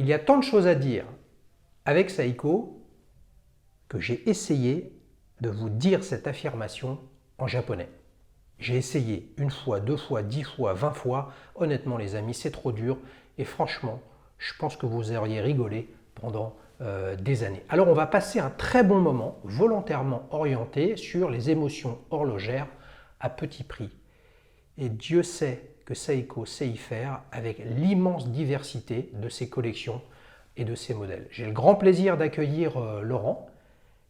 Il y a tant de choses à dire avec Seiko que j'ai essayé de vous dire cette affirmation en japonais. J'ai essayé une fois, 2 fois, 10 fois, 20 fois. Honnêtement les amis, c'est trop dur et franchement, je pense que vous auriez rigolé pendant des années. Alors on va passer un très bon moment volontairement orienté sur les émotions horlogères à petit prix. Et Dieu sait que Seiko sait y faire avec l'immense diversité de ses collections et de ses modèles. J'ai le grand plaisir d'accueillir Laurent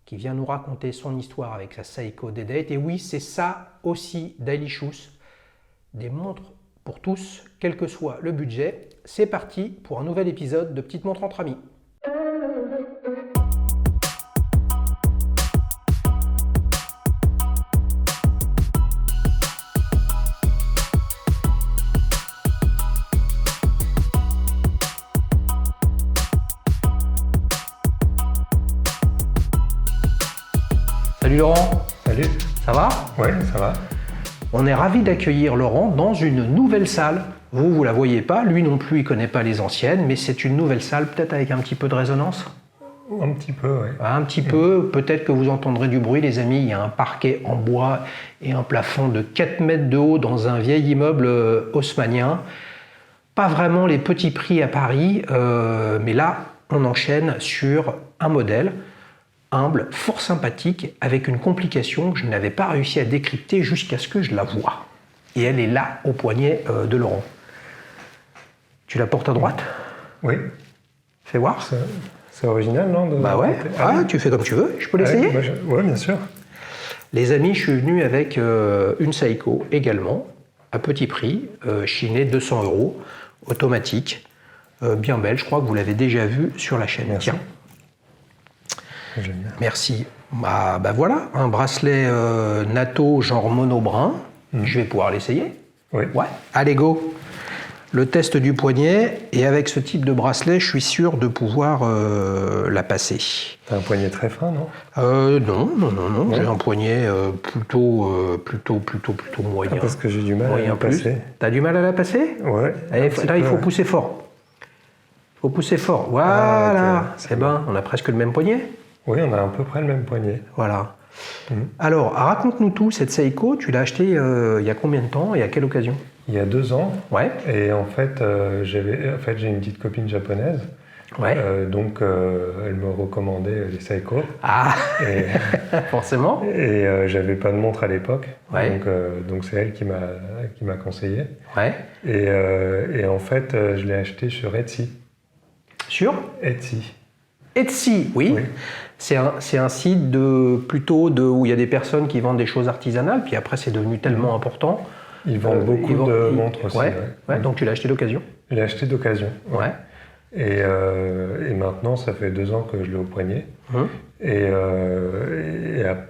qui vient nous raconter son histoire avec sa Seiko D-Date. Et oui, c'est ça aussi Daily Shoes, des montres pour tous, quel que soit le budget. C'est parti pour un nouvel épisode de Petite Montre entre amis. Salut Laurent. Salut. Ça va? Oui, ça va. On est ravis d'accueillir Laurent dans une nouvelle salle. Vous la voyez pas, lui non plus, il connaît pas les anciennes, mais c'est une nouvelle salle, peut-être avec un petit peu de résonance? Un petit peu, oui. Un petit peu, peut-être que vous entendrez du bruit, les amis. Il y a un parquet en bois et un plafond de 4 mètres de haut dans un vieil immeuble haussmannien. Pas vraiment les petits prix à Paris, mais là, on enchaîne sur un modèle humble, fort sympathique, avec une complication que je n'avais pas réussi à décrypter jusqu'à ce que je la voie. Et elle est là, au poignet de Laurent. Tu la portes à droite? Oui. Fais voir. C'est original, non Bah ouais, tu fais comme tu veux. Je peux l'essayer? Oui, bien sûr. Les amis, je suis venu avec une Seiko également, à petit prix, chinée 200 €, automatique, bien belle. Je crois que vous l'avez déjà vue sur la chaîne. Merci. Tiens. Génial. Merci. Bah voilà, un bracelet NATO genre mono-brun. Je vais pouvoir l'essayer. Oui. Ouais. Allez, go. Le test du poignet. Et avec ce type de bracelet, je suis sûr de pouvoir la passer. T'as un poignet très fin, non? Non. Ouais. J'ai un poignet plutôt moyen. Parce que j'ai du mal Moyen à la plus. passer. T'as du mal à la passer? Ouais. Là, il faut pousser fort. Il faut pousser fort. Voilà. ok. C'est bien. On a presque le même poignet. Oui, on a à peu près le même poignet. Voilà. Alors, raconte-nous tout, cette Seiko, tu l'as achetée il y a combien de temps et à quelle occasion? Il y a 2 ans. Ouais. Et en fait, j'ai une petite copine japonaise. Ouais. Donc, elle me recommandait les Seiko. Ah, Et, forcément. et j'avais pas de montre à l'époque. Ouais. Donc c'est elle qui m'a conseillé. Ouais. Et en fait, je l'ai acheté sur Etsy. Sur Etsy. Etsy, oui. Oui. C'est un site où il y a des personnes qui vendent des choses artisanales, puis après c'est devenu tellement important. Ils vendent beaucoup de montres aussi. Ouais. Ouais. Donc tu l'as acheté d'occasion. Je l'ai acheté d'occasion. Ouais. Et maintenant, ça fait 2 ans que je l'ai au poignet.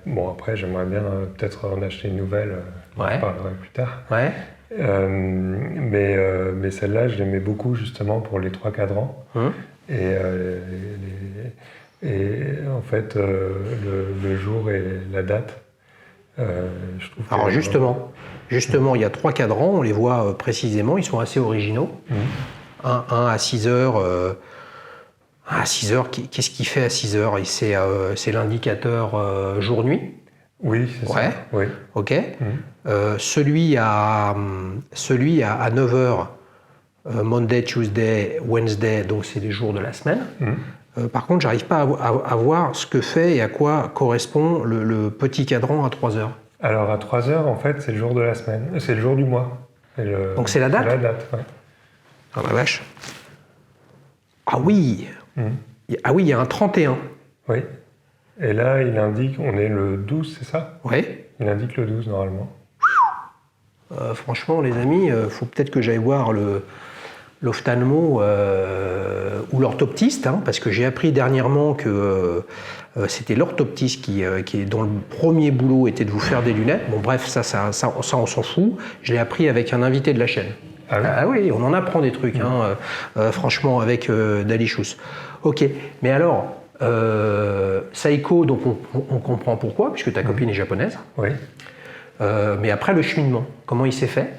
Bon, après, j'aimerais bien peut-être en acheter une nouvelle. Ouais. Je parlerai plus tard. Ouais. Mais celle-là, je l'aimais beaucoup justement pour les 3 cadrans. Et en fait, le jour et la date, je trouve que... Alors justement, il y a 3 cadrans, on les voit précisément, ils sont assez originaux. Un à 6 heures. À 6 heures, qu'est-ce qu'il fait à 6 heures? C'est l'indicateur jour-nuit. Oui, c'est Ouais. ça. Oui. Ok. Celui à 9 heures, Monday, Tuesday, Wednesday, donc c'est les jours de la semaine. Par contre, j'arrive pas à voir ce que fait et à quoi correspond le petit cadran à 3 heures. Alors à 3 heures, en fait, c'est le jour de la semaine, c'est le jour du mois. Donc c'est la date? C'est la date, ouais. Ah la vache. Ah oui. Ah oui, il y a un 31. Oui. Et là, il indique, on est le 12, c'est ça? Oui. Il indique le 12 normalement. Franchement, les amis, faut peut-être que j'aille voir l'ophtalmo ou l'orthoptiste, parce que j'ai appris dernièrement que c'était l'orthoptiste dont le premier boulot était de vous faire des lunettes. Bon bref, ça on s'en fout. Je l'ai appris avec un invité de la chaîne. Ah oui, oui, on en apprend des trucs, franchement, avec Daily Shoes. Ok, mais alors, Seiko, donc on comprend pourquoi, puisque ta copine est japonaise. Oui. Mais après, le cheminement, comment il s'est fait?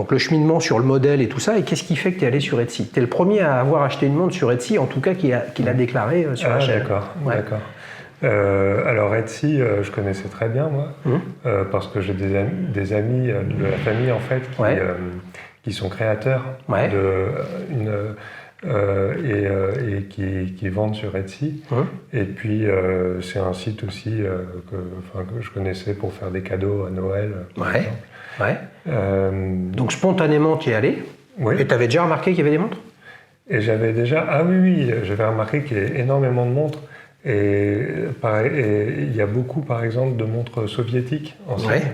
Donc le cheminement sur le modèle et tout ça, et qu'est-ce qui fait que tu es allé sur Etsy? Tu es le premier à avoir acheté une montre sur Etsy, en tout cas qui l'a déclaré sur la chaîne. D'accord. Alors Etsy, je connaissais très bien moi, parce que j'ai des amis de la famille en fait qui sont créateurs et qui vendent sur Etsy. Et puis c'est un site aussi que je connaissais pour faire des cadeaux à Noël. Par exemple. Donc spontanément tu y es allé, et tu avais déjà remarqué qu'il y avait des montres? Et j'avais déjà, j'avais remarqué qu'il y avait énormément de montres. Et il y a beaucoup, par exemple, de montres soviétiques anciennes,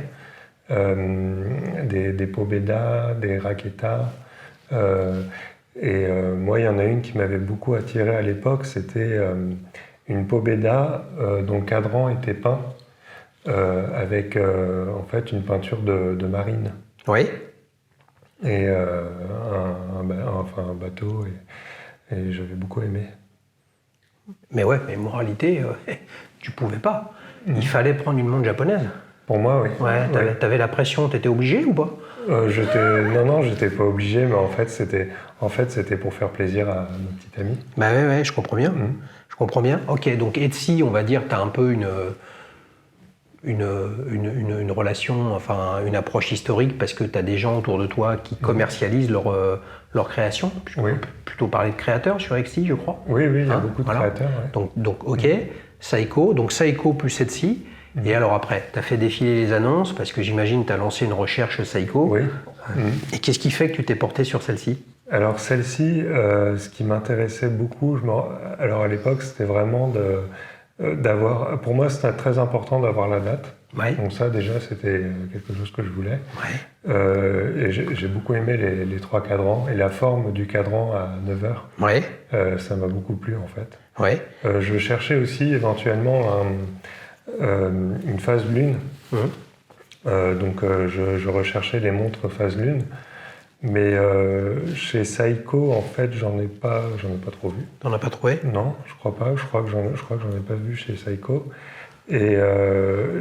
des Pobeda, des Raketa. Moi, il y en a une qui m'avait beaucoup attiré à l'époque, c'était une Pobeda dont le cadran était peint avec en fait une peinture de marine. Oui. Et un bateau, et j'avais beaucoup aimé. Mais moralité, tu pouvais pas. Il fallait prendre une montre japonaise. Pour moi, oui. T'avais la pression, t'étais obligé ou pas? Non, j'étais pas obligé, mais en fait, c'était pour faire plaisir à nos petites amies. Bah je comprends bien. Je comprends bien. Ok, donc Etsy, on va dire, t'as un peu une relation, enfin une approche historique parce que tu as des gens autour de toi qui commercialisent leur création. On peut plutôt parler de créateurs sur Etsy, je crois. Oui, il y a beaucoup de créateurs. Donc ok, Seiko, donc Seiko plus Etsy. Et alors après, tu as fait défiler les annonces parce que j'imagine que tu as lancé une recherche Seiko. Oui. Et qu'est-ce qui fait que tu t'es porté sur celle-ci? Alors celle-ci, ce qui m'intéressait beaucoup, alors à l'époque, c'était vraiment d'avoir, pour moi c'était très important d'avoir la date. Donc ça déjà c'était quelque chose que je voulais. Et j'ai beaucoup aimé les 3 cadrans et la forme du cadran à 9h. Ça m'a beaucoup plu en fait. Je cherchais aussi éventuellement une phase lune. Donc je recherchais les montres phase lune. Mais chez Seiko, en fait, j'en ai pas trop vu. T'en as pas trouvé? Non, je crois pas. Je crois que j'en ai pas vu chez Seiko. Et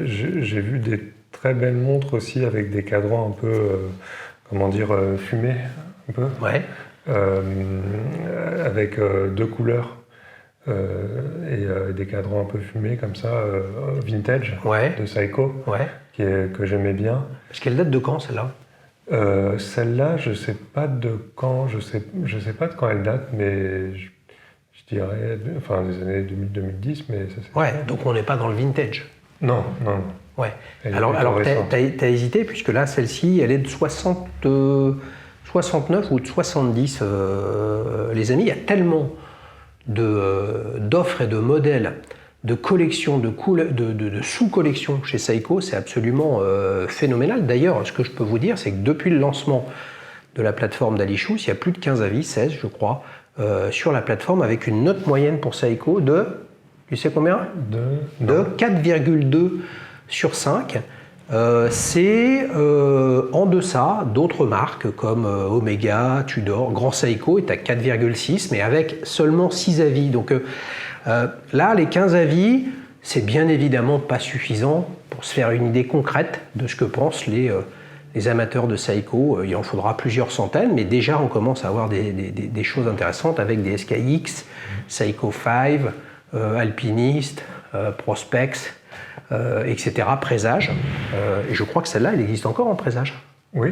j'ai vu des très belles montres aussi avec des cadrans un peu, fumés, un peu. Avec 2 couleurs et des cadrans un peu fumés comme ça, vintage de Seiko, que j'aimais bien. Parce qu'elle date de quand celle-là? Celle-là, je sais pas de quand, je sais pas de quand elle date, mais je dirais, des années 2000-2010, mais ça c'est. Donc on n'est pas dans le vintage. Non. Alors t'as hésité puisque là, celle-ci, elle est de 69 ou de 70. Les amis, il y a tellement d'offres et de modèles, de collections, de sous-collections chez Seiko, c'est absolument phénoménal. D'ailleurs, ce que je peux vous dire, c'est que depuis le lancement de la plateforme d'Alichus, il y a plus de 15 avis, 16 je crois, sur la plateforme avec une note moyenne pour Seiko de, tu sais combien? De 4,2 sur 5. C'est en deçà d'autres marques comme Omega, Tudor, Grand Seiko est à 4,6 mais avec seulement 6 avis. Donc là, les 15 avis, c'est bien évidemment pas suffisant pour se faire une idée concrète de ce que pensent les amateurs de Seiko. Il en faudra plusieurs centaines, mais déjà on commence à avoir des choses intéressantes avec des SKX, Seiko 5, Alpinist, Prospex, etc., Présage. Et je crois que celle-là, elle existe encore en Présage. Oui.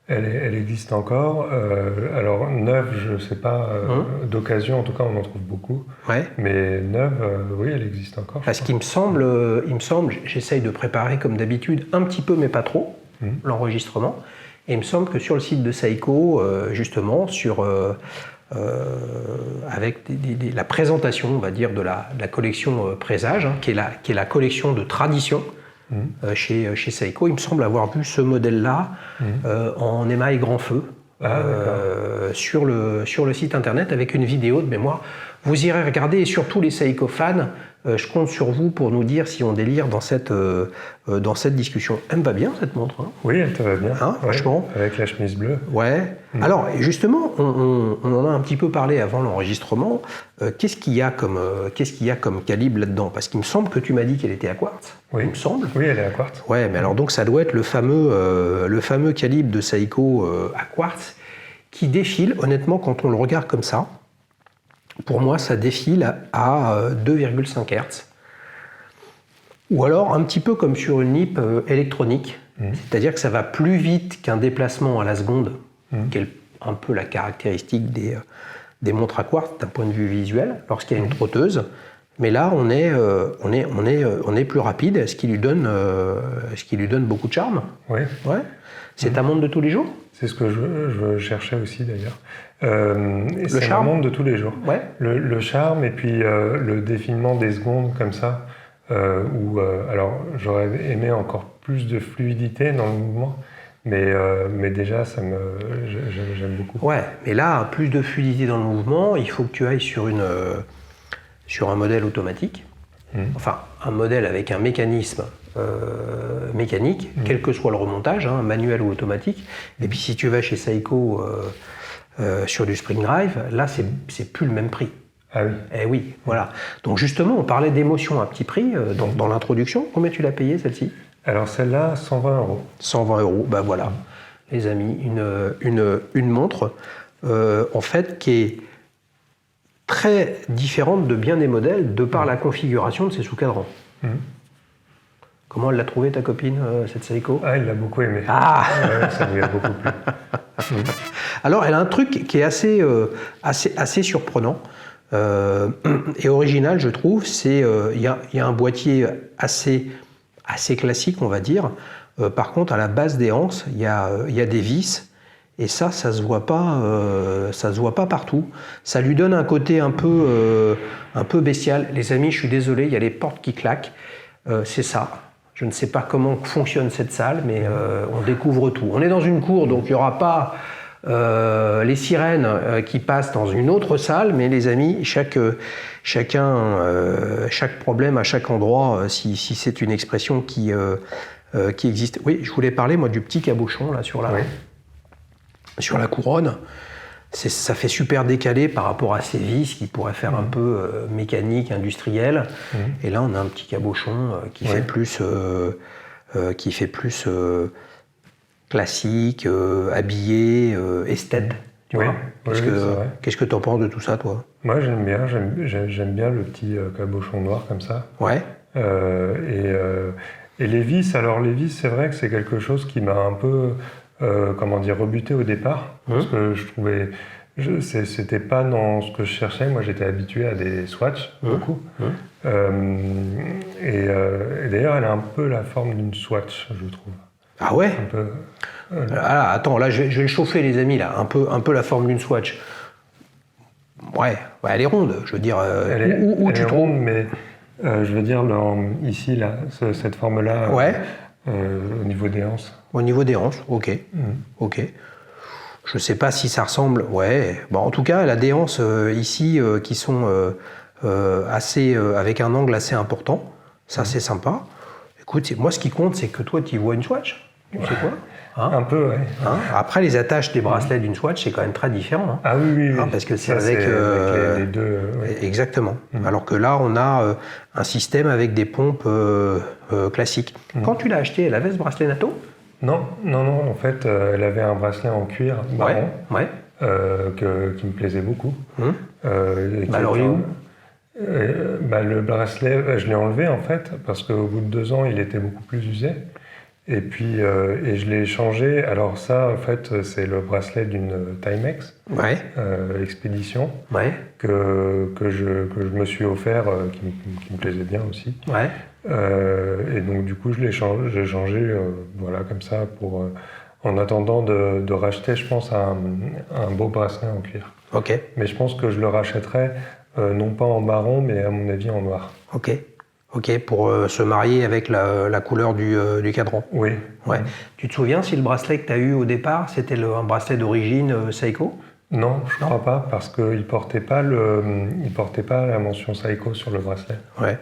Elle existe encore. Alors, neuve, je ne sais pas, d'occasion, en tout cas, on en trouve beaucoup. Mais neuve, oui, elle existe encore. Parce qu'il me semble, j'essaye de préparer comme d'habitude, un petit peu, mais pas trop, l'enregistrement. Et il me semble que sur le site de Seiko, justement, avec la présentation, on va dire, de la collection Présage, qui est la collection de tradition, chez Seiko, il me semble avoir vu ce modèle-là en émail grand feu sur le site internet avec une vidéo de mémoire. Vous irez regarder et surtout les Seiko fans, Je compte sur vous pour nous dire si on délire dans cette discussion. Elle me va bien, cette montre. Hein. Oui, elle te va bien. Hein, franchement. Avec la chemise bleue. Ouais. Alors, justement, on en a un petit peu parlé avant l'enregistrement. Qu'est-ce qu'il y a comme calibre là-dedans? Parce qu'il me semble que tu m'as dit qu'elle était à quartz. Oui. Il me semble. Oui, elle est à quartz. Ouais, mais alors donc ça doit être le fameux calibre de Seiko à quartz qui défile, honnêtement, quand on le regarde comme ça. Pour moi, ça défile à 2,5 Hz. Ou alors un petit peu comme sur une NIP électronique, c'est-à-dire que ça va plus vite qu'un déplacement à la seconde, qui est un peu la caractéristique des montres à quartz d'un point de vue visuel, lorsqu'il y a une trotteuse. Mais là, on est plus rapide, ce qui lui donne beaucoup de charme. Oui. Ouais. C'est ta montre de tous les jours? C'est ce que je cherchais aussi d'ailleurs. C'est ma montre de tous les jours. Ouais. Le charme et puis le défilement des secondes comme ça, alors j'aurais aimé encore plus de fluidité dans le mouvement, mais déjà j'aime beaucoup. Ouais, mais là, plus de fluidité dans le mouvement, il faut que tu ailles sur un modèle automatique, enfin un modèle avec un mécanisme mécanique, quel que soit le remontage, hein, manuel ou automatique. Et puis si tu vas chez Seiko sur du Spring Drive, là c'est plus le même prix. Ah oui. Eh oui, voilà. Donc justement, on parlait d'émotion à petit prix dans l'introduction. Combien tu l'as payé celle-ci? Alors celle-là, 120 €. 120 €, ben voilà, les amis, une montre en fait qui est très différente de bien des modèles de par la configuration de ses sous-cadrans. Comment elle l'a trouvée, ta copine, cette Seiko? Ah, elle l'a beaucoup aimé. Ah ouais, ça lui a beaucoup plu. Alors, elle a un truc qui est assez surprenant et original, je trouve. C'est il y a un boîtier assez classique, on va dire. Par contre, à la base des anses, il y a des vis. Et ça se voit pas partout. Ça lui donne un côté un peu bestial. Les amis, je suis désolé, il y a les portes qui claquent. C'est ça. Je ne sais pas comment fonctionne cette salle, mais on découvre tout. On est dans une cour, donc il n'y aura pas les sirènes qui passent dans une autre salle, mais les amis, chaque problème à chaque endroit, si c'est une expression qui existe. Oui, je voulais parler, moi, du petit cabochon là sur la couronne. Ça fait super décalé par rapport à ces vis qui pourraient faire un peu mécanique, industriel. Et là, on a un petit cabochon qui fait plus classique, habillé, esthète. Tu vois. Qu'est-ce que tu en penses de tout ça, toi? Moi, j'aime bien le petit cabochon noir comme ça. Ouais. Et les vis, c'est vrai que c'est quelque chose qui m'a un peu rebuté au départ, parce que je trouvais, c'était pas dans ce que je cherchais. Moi, j'étais habitué à des Swatch, beaucoup. Et d'ailleurs, elle a un peu la forme d'une Swatch, je trouve. Ah ouais? Un peu. Ah, attends, là, je vais le chauffer, les amis, là. Un peu la forme d'une Swatch. Ouais, elle est ronde, je veux dire. Elle est ronde, mais je veux dire, ici, là, cette forme-là. Ouais. Au niveau des anses. Au niveau des hanches, ok. Ok. Je sais pas si ça ressemble. Ouais. Bon, en tout cas, elle a des hanches ici qui sont avec un angle assez important. Ça, c'est sympa. Écoute, moi, ce qui compte, c'est que toi, tu y vois une Swatch. Tu sais quoi? Hein? Un peu, ouais. Hein? Après, les attaches des bracelets d'une Swatch, c'est quand même très différent. Hein. Ah oui. Hein, parce que c'est avec les deux. Exactement. Alors que là, on a un système avec des pompes classiques. Quand tu l'as acheté, elle avait ce bracelet NATO? Non. En fait, elle avait un bracelet en cuir marron qui me plaisait beaucoup. Alors, il est où? Le bracelet, je l'ai enlevé en fait, parce qu'au bout de 2 ans, il était beaucoup plus usé. Et puis, je l'ai changé. Alors ça, en fait, c'est le bracelet d'une Timex Expédition que je me suis offert, qui me plaisait bien aussi. Ouais. Et donc, du coup, j'ai changé, voilà, comme ça, en attendant de racheter, je pense, un beau bracelet en cuir. Ok. Mais je pense que je le rachèterai, non pas en marron, mais à mon avis en noir. Ok, pour se marier avec la couleur du cadran. Oui. Ouais. Tu te souviens si le bracelet que tu as eu au départ, c'était un bracelet d'origine Seiko? Non, je ne crois pas, parce qu'il ne portait pas la mention Seiko sur le bracelet. Ouais.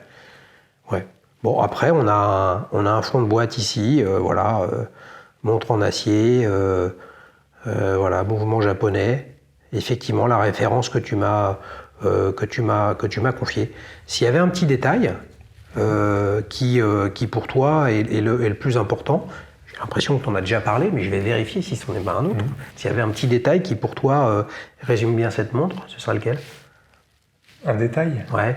Ouais. Bon, après, on a un fond de boîte ici, voilà, montre en acier, voilà, mouvement japonais. Effectivement, la référence que tu m'as confiée. S'il y avait un petit détail qui pour toi est le plus important, j'ai l'impression que tu en as déjà parlé, mais je vais vérifier si ce n'est pas un autre. S'il y avait un petit détail qui pour toi résume bien cette montre, ce sera lequel? Un détail? Ouais.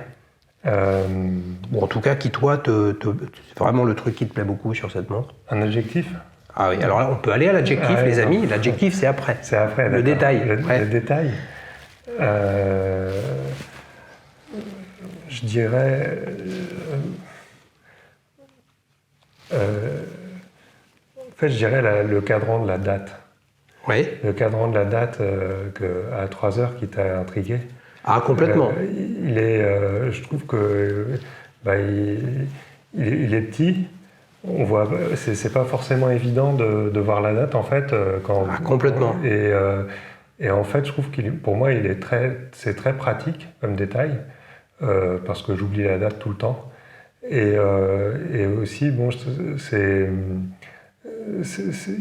Ou en tout cas, qui toi, c'est vraiment le truc qui te plaît beaucoup sur cette montre. Un adjectif? Ah oui, alors là, on peut aller à l'adjectif, les amis. L'adjectif, c'est après. C'est après, le détail. Le détail. Je dirais... en fait, je dirais le cadran de la date. Oui. Le cadran de la date à 3 heures qui t'a intrigué. Ah, complètement. Je trouve que il est petit. On voit, c'est pas forcément évident de voir la date en fait. Complètement. Et en fait, je trouve pour moi, c'est très pratique comme détail parce que j'oublie la date tout le temps. Et aussi, bon,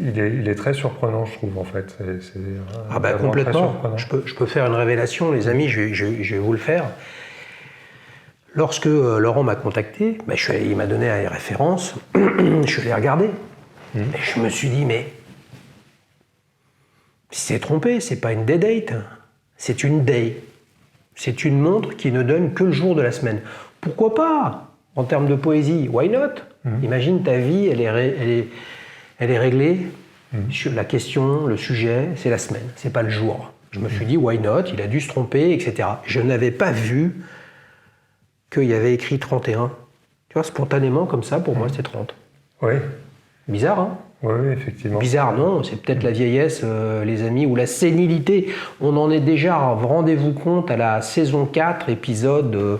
il est très surprenant, je trouve, en fait. Complètement. Je peux faire une révélation, les amis, je vais vous le faire. Lorsque Laurent m'a contacté, il m'a donné les références, je suis allé regarder. Et je me suis dit, mais il s'est trompé, c'est pas une day date, c'est une day. C'est une montre qui ne donne que le jour de la semaine. Pourquoi pas? En termes de poésie, why not? Imagine ta vie, elle est réglée sur la question, le sujet, c'est la semaine, c'est pas le jour. Je me suis dit, why not? Il a dû se tromper, etc. Je n'avais pas vu qu'il y avait écrit 31. Tu vois, spontanément, comme ça, pour moi, c'est 30. Oui. Bizarre, hein? Oui, effectivement. Bizarre, non? C'est peut-être la vieillesse, les amis, ou la sénilité. On en est déjà, rendez-vous compte, à la saison 4, épisode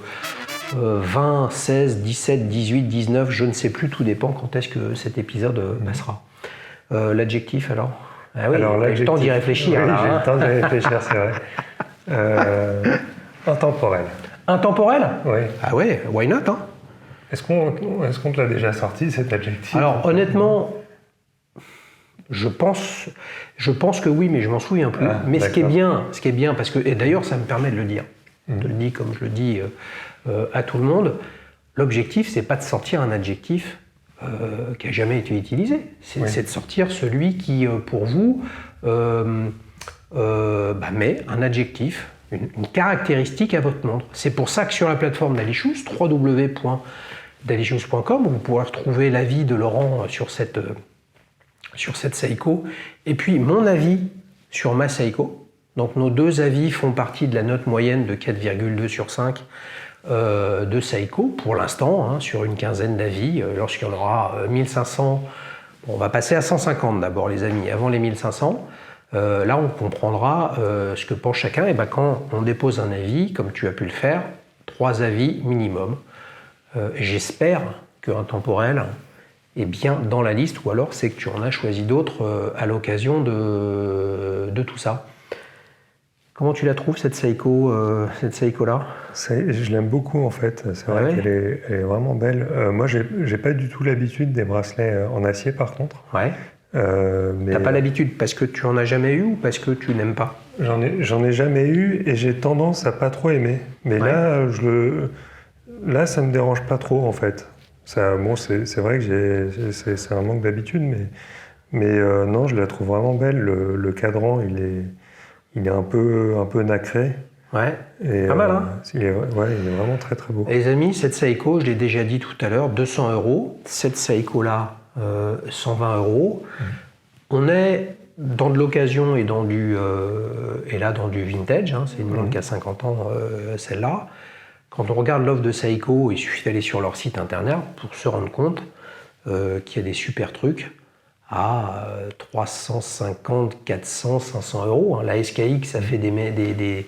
20, 16, 17, 18, 19, je ne sais plus, tout dépend quand est-ce que cet épisode passera. L'adjectif, alors? Ah oui, alors, j'ai le temps d'y réfléchir. Oui, j'ai le temps d'y réfléchir, c'est vrai. Intemporel. Intemporel? Oui. Ah ouais, why not, hein? Est-ce qu'on te l'a déjà sorti, cet adjectif? Alors, honnêtement, je pense que oui, mais je m'en souviens plus. Mais ce qui est bien, parce que, et d'ailleurs, ça me permet de le dire. Je le dis comme je le dis à tout le monde. L'objectif, c'est pas de sortir un adjectif qui a jamais été utilisé. C'est de sortir celui qui, pour vous, met un adjectif, une caractéristique à votre montre. C'est pour ça que sur la plateforme d'Alishoes, www.dalishoes.com, vous pourrez retrouver l'avis de Laurent sur cette Seiko, et puis mon avis sur ma Seiko. Donc nos deux avis font partie de la note moyenne de 4,2 sur 5 de Seiko, pour l'instant, sur une quinzaine d'avis. Lorsqu'il y en aura 1500, on va passer à 150 d'abord, les amis, avant les 1500. Là, on comprendra ce que pense chacun. Et quand on dépose un avis, comme tu as pu le faire, 3 avis minimum. J'espère qu'un temporel est bien dans la liste, ou alors c'est que tu en as choisi d'autres à l'occasion de tout ça. Comment tu la trouves, cette Seiko-là? Je l'aime beaucoup, en fait. C'est vrai qu'elle est vraiment belle. Moi, j'ai pas du tout l'habitude des bracelets en acier, par contre. Ouais. T'as pas l'habitude parce que tu en as jamais eu ou parce que tu n'aimes pas? J'en ai jamais eu et j'ai tendance à pas trop aimer. Mais là, ça me dérange pas trop, en fait. C'est vrai que c'est un manque d'habitude, mais non, je la trouve vraiment belle. Le cadran, il est un peu nacré. Ouais, et, pas mal, hein? Il est vraiment très très beau. Et les amis, cette Seiko, je l'ai déjà dit tout à l'heure, 200 €. Cette Seiko-là, 120 €. On est dans de l'occasion et dans du vintage. C'est une montre qui a 50 ans, celle-là. Quand on regarde l'offre de Seiko, il suffit d'aller sur leur site internet pour se rendre compte qu'il y a des super trucs à 350, 400, 500 €. La SKX, ça fait des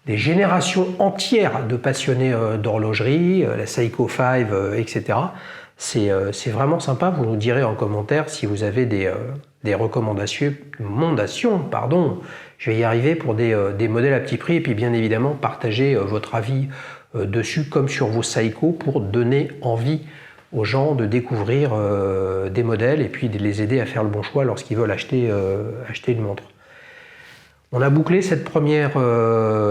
générations entières de passionnés d'horlogerie, la Seiko 5, etc. C'est vraiment sympa. Vous nous direz en commentaire si vous avez des recommandations. Je vais y arriver pour des modèles à petit prix et puis bien évidemment partager votre avis dessus comme sur vos Seiko pour donner envie aux gens de découvrir des modèles et puis de les aider à faire le bon choix lorsqu'ils veulent acheter une montre. On a bouclé cette première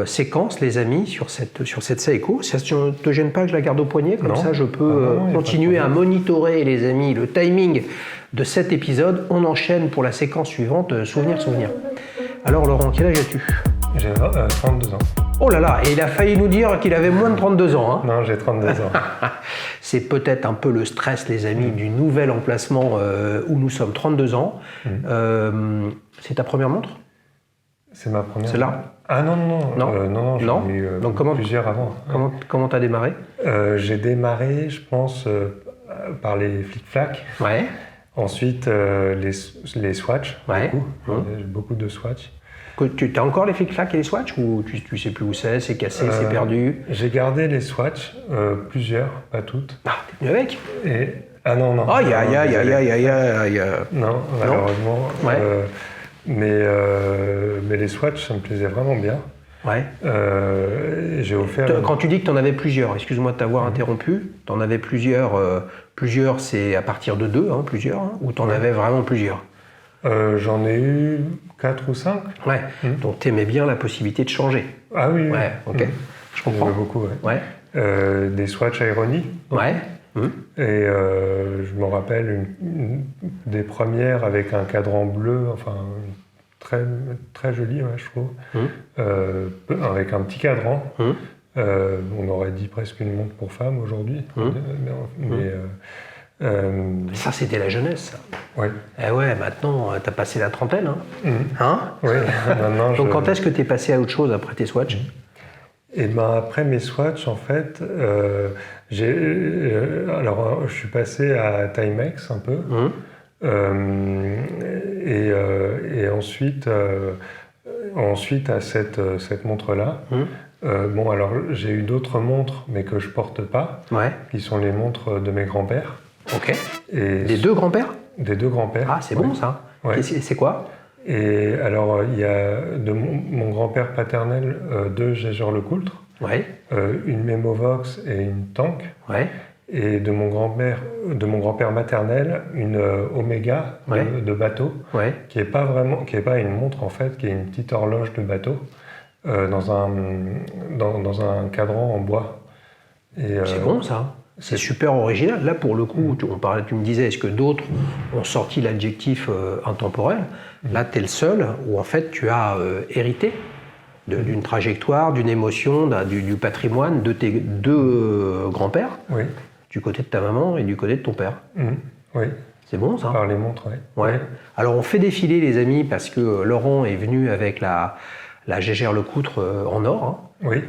séquence, les amis, sur cette Seiko. Ça ne te gêne pas que je la garde au poignet? Comme ça, je peux continuer à monitorer, les amis, le timing de cet épisode. On enchaîne pour la séquence suivante, souvenir. Alors, Laurent, quel âge as-tu? J'ai 32 ans. Oh là là, et il a failli nous dire qu'il avait moins de 32 ans. Hein. Non, j'ai 32 ans. C'est peut-être un peu le stress, les amis, du nouvel emplacement où nous sommes 32 ans. C'est ta première montre? C'est ma première. C'est là? Ah non, j'en ai eu Donc plusieurs avant. Comment t'as démarré? J'ai démarré, je pense, par les flic-flac. Ouais. Ensuite, les Swatch, beaucoup de Swatch. Tu as encore les flic-flac et les Swatch ou tu sais plus où c'est cassé, c'est perdu? J'ai gardé les Swatch, plusieurs, pas toutes. Ah, t'es venu avec? Ah non. Aïe. Non, malheureusement. Ouais. Mais les Swatch, ça me plaisait vraiment bien. Ouais. J'ai offert. Quand tu dis que tu en avais plusieurs, excuse-moi de t'avoir interrompu, tu en avais plusieurs. Plusieurs, c'est à partir de 2, plusieurs, ou tu en avais vraiment plusieurs? J'en ai eu 4 ou 5. Ouais. Donc tu aimais bien la possibilité de changer. Ah oui. Ouais, ok. Je comprends. J'aimais beaucoup, ouais. Des Swatch Irony. Ouais. Et je me rappelle des premières avec un cadran bleu, enfin très, très joli, je trouve, avec un petit cadran. On aurait dit presque une montre pour femme aujourd'hui. Ça, c'était la jeunesse. Ouais. Eh ouais, maintenant, t'as passé la trentaine. Oui, maintenant. Donc, quand est-ce que t'es passé à autre chose après tes Swatch? Et ben après mes Swatch, en fait, alors je suis passé à Timex un peu, et ensuite à cette montre-là. Bon, alors j'ai eu d'autres montres, mais que je porte pas, qui sont les montres de mes grands-pères. Ok. Et des deux grands-pères? Des deux grands-pères. Ah, c'est bon ça. Ouais. C'est quoi? Et alors, il y a de mon grand-père paternel 2 Jaeger-LeCoultre, une Memovox et une Tank, et de mon grand-père maternel une Omega de bateau, qui est pas une montre en fait, qui est une petite horloge de bateau dans un cadran en bois. C'est bon ça. C'est super original. Là, pour le coup, tu me disais, est-ce que d'autres ont sorti l'adjectif intemporel? Là, tu es le seul où, en fait, tu as hérité d'une trajectoire, d'une émotion, du patrimoine de tes deux grands-pères, du côté de ta maman et du côté de ton père. Oui. C'est bon, ça? Par les montres, ouais. Alors, on fait défiler, les amis, parce que Laurent est venu avec la Jaeger-LeCoultre en or. Oui.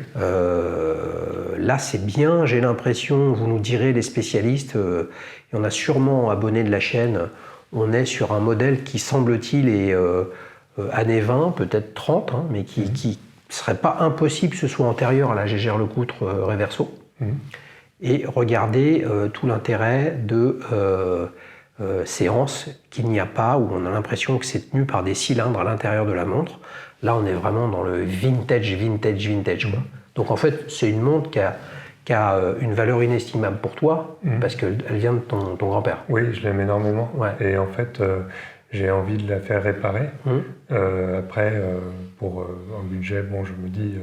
Là, c'est bien, j'ai l'impression, vous nous direz les spécialistes, et on a sûrement abonné de la chaîne, on est sur un modèle qui, semble-t-il, est années 20, peut-être 30, mais qui ne serait pas impossible que ce soit antérieur à la Jaeger-LeCoultre Reverso. Et regardez tout l'intérêt de séances qu'il n'y a pas, où on a l'impression que c'est tenu par des cylindres à l'intérieur de la montre. Là, on est vraiment dans le vintage. Donc, en fait, c'est une montre qui a une valeur inestimable pour toi, parce qu'elle vient de ton grand-père. Oui, je l'aime énormément. Et en fait, j'ai envie de la faire réparer. Après, pour un budget, bon, je me dis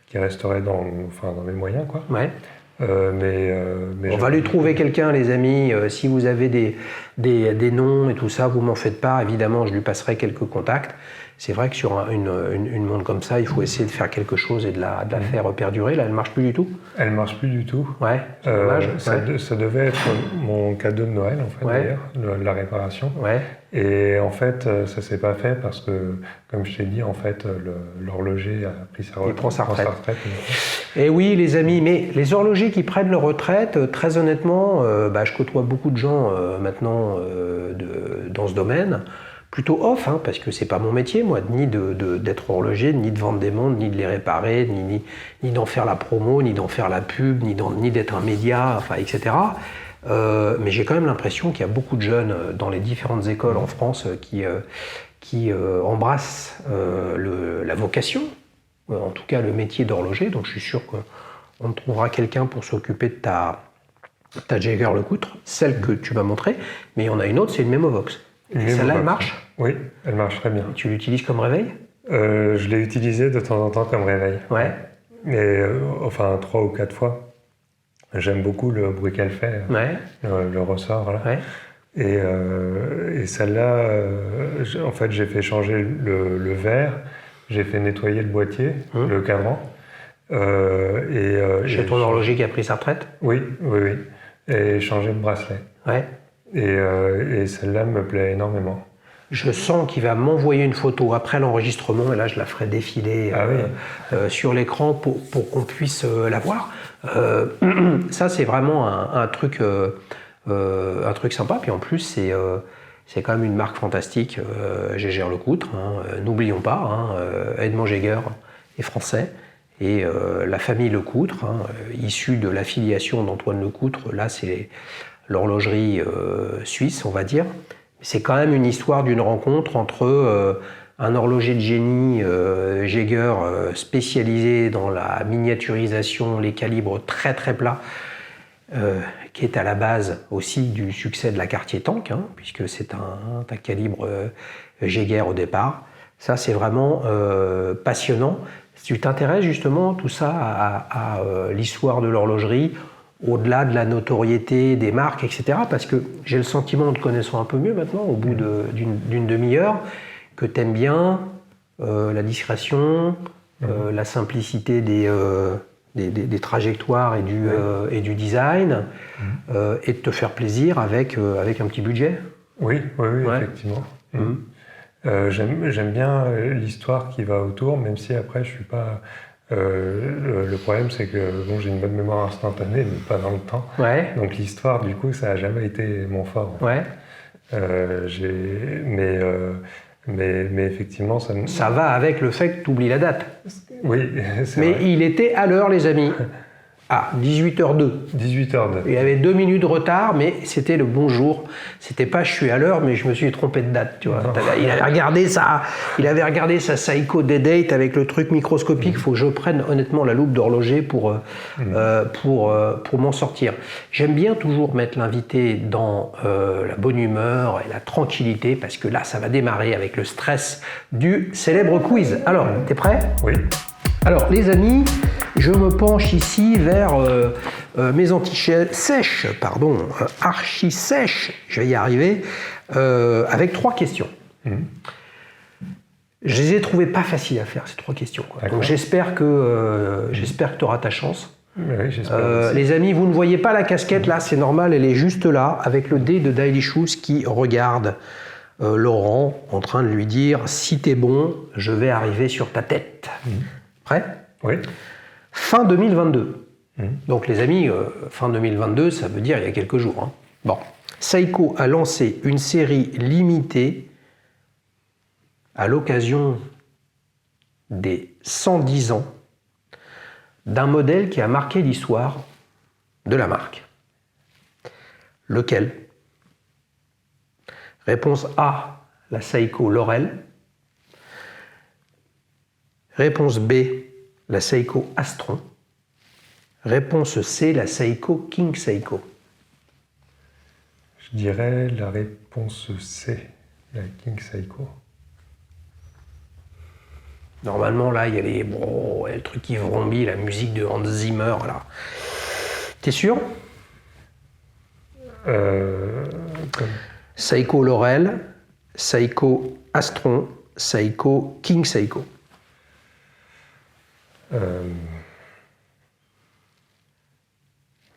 qu'il resterait dans mes moyens, quoi. Mais on va lui trouver quelqu'un, les amis. Si vous avez des noms et tout ça, vous m'en faites part. Évidemment, je lui passerai quelques contacts. C'est vrai que sur une montre comme ça, il faut essayer de faire quelque chose et de la faire perdurer. Là, elle ne marche plus du tout? Elle ne marche plus du tout. Ouais, c'est dommage. Ça devait être mon cadeau de Noël, en fait, d'ailleurs, la réparation. Et en fait, ça ne s'est pas fait parce que, comme je t'ai dit, en fait, l'horloger a pris sa retraite. Il prend sa retraite. Et oui, les amis, mais les horlogers qui prennent leur retraite, très honnêtement, je côtoie beaucoup de gens maintenant dans ce domaine. Plutôt off, parce que c'est pas mon métier, moi, ni d'être horloger, ni de vendre des montres, ni de les réparer, ni d'en faire la promo, ni d'en faire la pub, ni d'être un média, etc. Mais j'ai quand même l'impression qu'il y a beaucoup de jeunes dans les différentes écoles en France qui qui embrasse la vocation, en tout cas le métier d'horloger. Donc je suis sûr qu'on trouvera quelqu'un pour s'occuper de ta Jaeger-LeCoultre, celle que tu m'as montrée. Mais il y en a une autre, c'est une Memovox. Et celle-là, elle marche? Oui, elle marche très bien. Et tu l'utilises comme réveil? Je l'ai utilisée de temps en temps comme réveil. Ouais. Mais enfin 3 ou 4 fois. J'aime beaucoup le bruit qu'elle fait, ouais. le ressort là. Ouais. Et celle-là, en fait, j'ai fait changer le verre, j'ai fait nettoyer le boîtier, le cadran. Chez ton horloger qui a pris sa retraite? Oui. Et changer le bracelet. Ouais. Et celle-là me plaît énormément. Je sens qu'il va m'envoyer une photo après l'enregistrement, et là je la ferai défiler sur l'écran pour qu'on puisse la voir. Ça c'est vraiment un truc sympa, puis en plus c'est quand même une marque fantastique, Jaeger-LeCoultre, n'oublions pas, Edmond Jaeger est français, et la famille LeCoultre, issue de l'affiliation d'Antoine LeCoultre, là c'est l'horlogerie suisse on va dire. C'est quand même une histoire d'une rencontre entre un horloger de génie, Jaeger, spécialisé dans la miniaturisation, les calibres très très plats, qui est à la base aussi du succès de la Cartier Tank, puisque c'est un calibre Jaeger au départ. Ça, c'est vraiment passionnant. Si tu t'intéresses justement tout ça à l'histoire de l'horlogerie, au-delà de la notoriété des marques, etc. Parce que j'ai le sentiment, en te connaissant un peu mieux maintenant, au bout d'une demi-heure, que tu aimes bien la discrétion, la simplicité des trajectoires et du design, et de te faire plaisir avec un petit budget. Oui, effectivement. J'aime bien l'histoire qui va autour, même si après je suis pas... le problème, c'est que j'ai une bonne mémoire instantanée, mais pas dans le temps. Ouais. Donc l'histoire, du coup, ça n'a jamais été mon fort. Ouais. Mais effectivement, ça va avec le fait que tu oublies la date. Oui, c'est mais vrai. Il était à l'heure, les amis. Ah, 18h02. 18h02. Il y avait 2 minutes de retard, mais c'était le bon jour. C'était pas je suis à l'heure, mais je me suis trompé de date. Tu vois. Il avait regardé sa Seiko Day-Date avec le truc microscopique. Il faut que je prenne honnêtement la loupe d'horloger pour m'en sortir. J'aime bien toujours mettre l'invité dans la bonne humeur et la tranquillité, parce que là, ça va démarrer avec le stress du célèbre quiz. Alors, t'es prêt? Oui. Alors, les amis, je me penche ici vers mes anti-sèches, archi-sèches, je vais y arriver, avec 3 questions. Je les ai trouvées pas faciles à faire, ces 3 questions. Donc j'espère que tu auras ta chance. Oui, j'espère. Les amis, vous ne voyez pas la casquette là, c'est normal, elle est juste là, avec le dé de Daily Shoes qui regarde Laurent en train de lui dire « Si t'es bon, je vais arriver sur ta tête ». Prêt? Oui. Fin 2022. Donc les amis, fin 2022, ça veut dire il y a quelques jours. Bon. Seiko a lancé une série limitée à l'occasion des 110 ans d'un modèle qui a marqué l'histoire de la marque. Lequel? Réponse A, la Seiko Laurel. Réponse B, la Seiko Astron. Réponse C, la Seiko King Seiko. Je dirais la réponse C, la King Seiko. Normalement, là, il y a le truc qui vrombit, la musique de Hans Zimmer, là. T'es sûr? Seiko Laurel, Seiko Astron, Seiko King Seiko.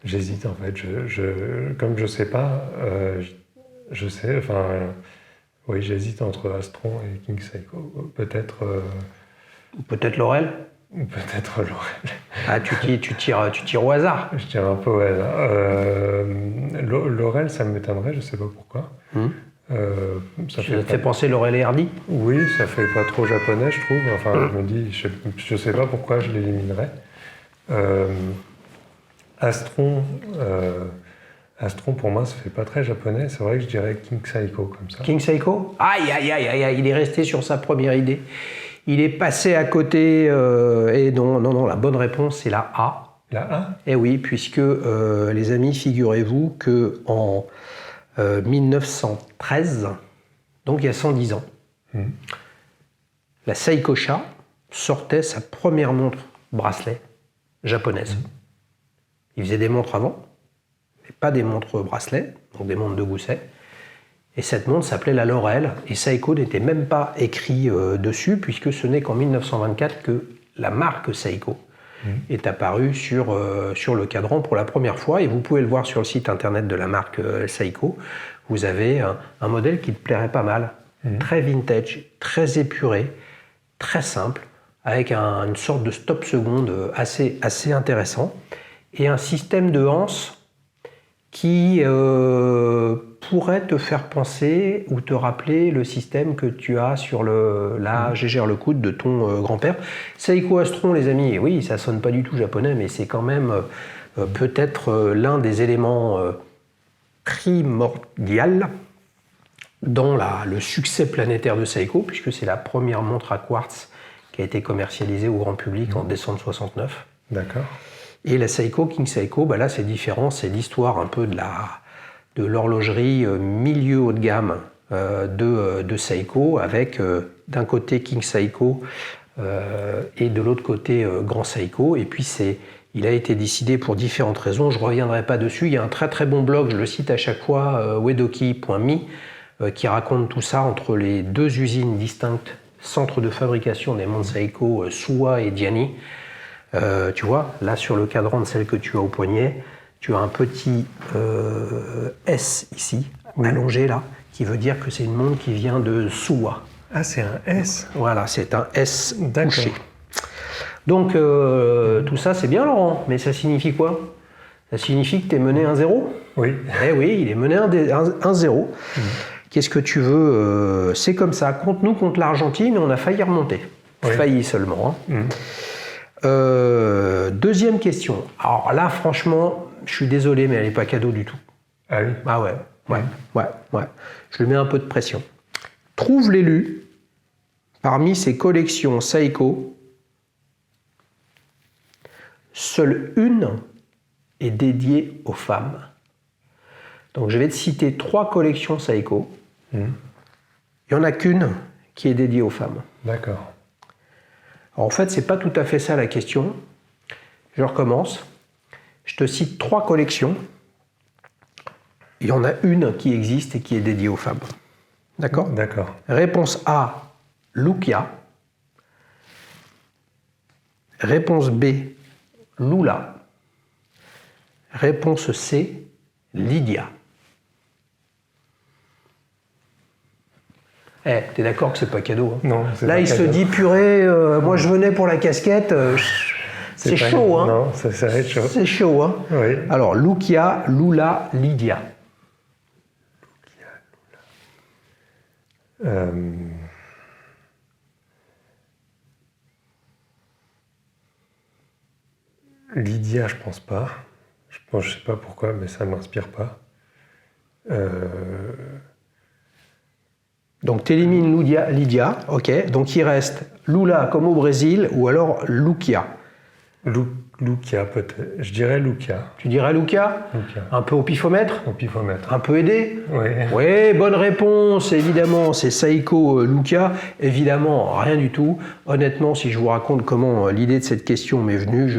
J'hésite en fait. Comme je sais pas, je sais. Enfin, oui, j'hésite entre Astron et King Seiko. Peut-être. Peut-être Laurel. Peut-être Laurel. Ah, tu tires au hasard. Je tire un peu au hasard. Laurel, ça m'étonnerait. Je sais pas pourquoi. Ça te fait penser Laurel et Hardy? Oui, ça fait pas trop japonais, je trouve. Enfin, je me dis, je sais pas pourquoi je l'éliminerais. Astron, Astron, pour moi, ça fait pas très japonais. C'est vrai que je dirais King Saiko comme ça. King Saiko? Aïe, aïe, aïe, aïe, aïe, il est resté sur sa première idée. Il est passé à côté et non, la bonne réponse c'est la A. La A? Eh oui, puisque les amis, figurez-vous que en 1913, donc il y a 110 ans, la Seikosha sortait sa première montre bracelet japonaise. Il faisait des montres avant, mais pas des montres bracelets, donc des montres de gousset. Et cette montre s'appelait la Laurel, et Seiko n'était même pas écrit dessus, puisque ce n'est qu'en 1924 que la marque Seiko est apparue sur le cadran pour la première fois, et vous pouvez le voir sur le site internet de la marque Seiko. Vous avez un modèle qui te plairait pas mal, très vintage, très épuré, très simple, avec une sorte de stop-seconde assez intéressant, et un système de anse qui pourrait te faire penser ou te rappeler le système que tu as sur la Gégère le coude de ton grand-père. Seiko Astron, les amis, oui, ça sonne pas du tout japonais, mais c'est quand même peut-être l'un des éléments primordial dans le succès planétaire de Seiko, puisque c'est la première montre à quartz qui a été commercialisée au grand public en décembre 69. D'accord. Et la Seiko, King Seiko, là c'est différent, c'est l'histoire un peu de l'horlogerie milieu haut de gamme de Seiko, avec d'un côté King Seiko et de l'autre côté Grand Seiko. Et puis il a été décidé pour différentes raisons, je ne reviendrai pas dessus. Il y a un très très bon blog, je le cite à chaque fois, wedoki.me, qui raconte tout ça entre les deux usines distinctes, centres de fabrication des montres Seiko, Suwa et Diani. Tu vois, là sur le cadran de celle que tu as au poignet, tu as un petit S ici, allongé là, qui veut dire que c'est une montre qui vient de Suwa. Ah, c'est un S. Voilà, c'est un S couché. Donc tout ça c'est bien Laurent, mais ça signifie quoi? Ça signifie que tu es mené 1-0? Oui. Eh oui, il est mené 1-0. Qu'est-ce que tu veux? C'est comme ça, contre nous, contre l'Argentine, on a failli remonter. Oui. Failli seulement. Deuxième question. Alors là, franchement, je suis désolé, mais elle n'est pas cadeau du tout. Ah oui? Ah ouais. Je lui mets un peu de pression. Trouve l'élu parmi ces collections Seiko. Seule une est dédiée aux femmes. Donc je vais te citer 3 collections Seiko. Il n'y en a qu'une qui est dédiée aux femmes. D'accord. Alors, en fait, c'est pas tout à fait ça la question. Je recommence. Je te cite 3 collections. Il y en a une qui existe et qui est dédiée aux femmes. D'accord? D'accord. Réponse A, Lukia. Réponse B, Lula. Réponse C, Lydia. T'es d'accord que c'est pas cadeau, hein? Non, c'est là, pas il cadeau. se dit, purée, moi je venais pour la casquette, c'est chaud, hein? Non, ça va être chaud. C'est chaud, hein? Oui. Alors, Lukia, Lula, Lydia. Lydia, je pense pas. Je sais pas pourquoi, mais ça m'inspire pas. Donc tu élimines Lydia, ok. Donc il reste Lula comme au Brésil ou alors Lukia. Lukia peut-être. Je dirais Lukia. Tu dirais Lukia? Lukia. Un peu au pifomètre? Au pifomètre. Un peu aidé? Oui. Oui, bonne réponse, évidemment, c'est Seiko Lukia. Évidemment, rien du tout. Honnêtement, si je vous raconte comment l'idée de cette question m'est venue,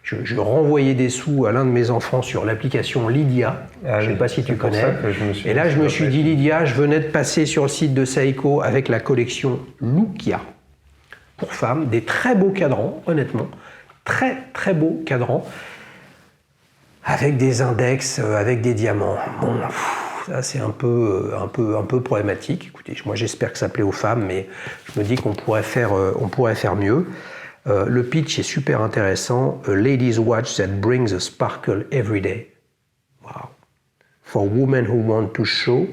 je renvoyais des sous à l'un de mes enfants sur l'application Lydia. Je ne sais pas si tu connais. Et là, je me suis dit, Lydia, je venais de passer sur le site de Seiko avec la collection Lukia pour femmes, des très beaux cadrans, honnêtement. Très, très beaux cadrans avec des index, avec des diamants. Bon, ça, c'est un peu problématique. Écoutez, moi, j'espère que ça plaît aux femmes, mais je me dis qu'on pourrait faire mieux. Le pitch est super intéressant. A ladies' watch that brings a sparkle every day. Wow. For women who want to show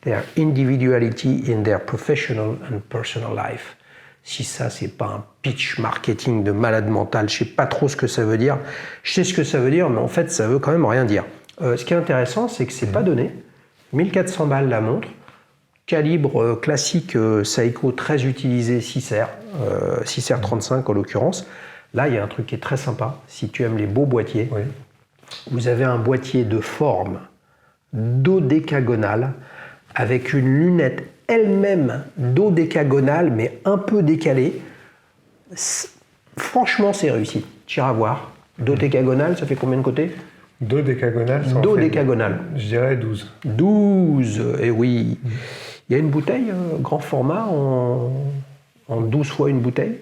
their individuality in their professional and personal life. Si ça, c'est pas un pitch marketing de malade mental, je sais pas trop ce que ça veut dire. Je sais ce que ça veut dire, mais en fait, ça veut quand même rien dire. Ce qui est intéressant, c'est que c'est pas donné. 1400 balles la montre. Calibre classique Seiko très utilisé, 6R. 6R35 en l'occurrence. Là, il y a un truc qui est très sympa. Si tu aimes les beaux boîtiers, vous avez un boîtier de forme dodécagonale avec une lunette elle-même dodécagonale, mais un peu décalée. Franchement, c'est réussi. Tu iras voir. Dodécagonale, ça fait combien de côtés? Dodécagonale, ça en Dodécagonale. fait, je dirais 12. 12, et oui. Il y a une bouteille, grand format, en 12 fois une bouteille.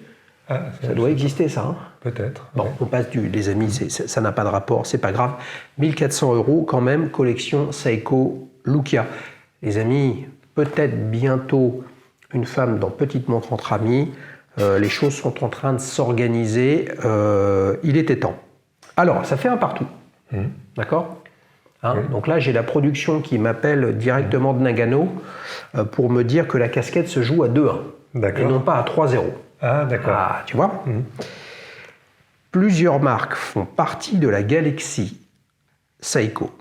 Ah, ça doit exister, ça. Hein, peut-être. Bon, on passe les amis, ça n'a pas de rapport, c'est pas grave. 1400 € quand même, collection Seiko Lukia. Les amis, peut-être bientôt une femme dans Petite Montre entre amis. Les choses sont en train de s'organiser. Il était temps. Alors, ça fait un partout. D'accord, hein, oui. Donc là, j'ai la production qui m'appelle directement de Nagano pour me dire que la casquette se joue à 2-1 et non pas à 3-0. Ah, d'accord. Ah, tu vois, Plusieurs marques font partie de la galaxie Seiko.